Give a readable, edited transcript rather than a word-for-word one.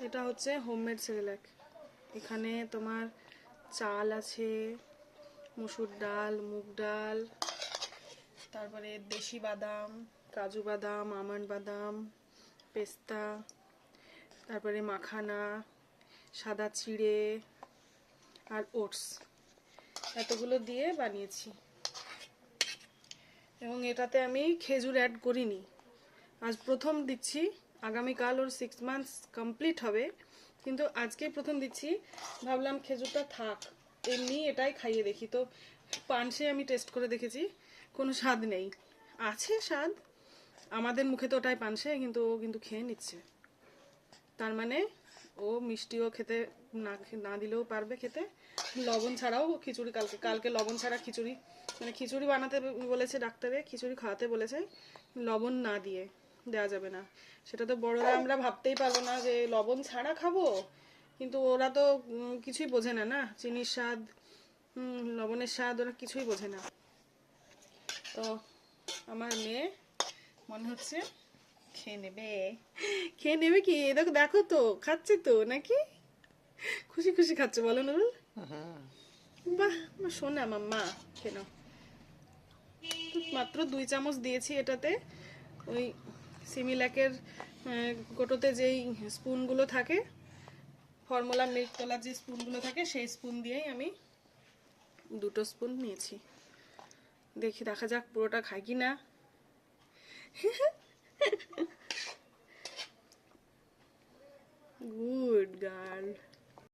এটা হচ্ছে homemade Cerelac. এখানে তোমার চাল আছে, মসুর ডাল, মুগ ডাল, তারপরে দেশি বাদাম, কাজু বাদাম, আমন্ড বাদাম, পেস্তা, তারপরে মাখানা, সাদা চিড়ে আর ওটস, এতগুলো দিয়ে বানিয়েছি। এবং এটাতে আমি খেজুর অ্যাড করিনি, আজ প্রথম দিচ্ছি। আগামীকাল ওর 6 মান্থস কমপ্লিট হবে, কিন্তু আজকেই প্রথম দিচ্ছি। ভাবলাম খেজুরটা থাক, এমনি এটাই খাইয়ে দেখি। তো পানসে আমি টেস্ট করে দেখেছি, কোনো স্বাদ নেই। আছে স্বাদ, আমাদের মুখে তো ওটাই পানসে, কিন্তু ও কিন্তু খেয়ে নিচ্ছে। তার মানে ও মিষ্টিও খেতে না দিলেও পারবে খেতে। লবণ ছাড়াও খিচুড়ি, কালকে লবণ ছাড়া খিচুড়ি, মানে খিচুড়ি বানাতে বলেছে ডাক্তারে, খিচুড়ি খাওয়াতে বলেছে, লবণ না দিয়ে দেওয়া যাবে না। সেটা তো বড়রা আমরা ভাবতেই পারবো না যে লবণ ছাড়া খাবো, কিন্তু ওরা তো কিছুই বোঝে না, না চিনির স্বাদ, লবণের স্বাদ ওরা কিছুই বোঝে না। তো আমার মেয়ে মনে হচ্ছে খেয়ে নেবে। খেয়ে নেবে কি, দেখো দেখো তো খাচ্ছে তো নাকি, খুশি খুশি খাচ্ছে, বলো নুরুল? বাহ, আমার সোনা মাম্মা। কেন মাত্র 2 চামচ দিয়েছি এটাতে। ওই সিমিল্যাকের কোটোতে যেই স্পুনগুলো থাকে, ফর্মুলা মিল্ক তোলার যে স্পুনগুলো থাকে, সেই স্পুন দিয়েই আমি 2 স্পুন নিয়েছি। দেখি, দেখা যাক পুরোটা খাই কি না। Good girl.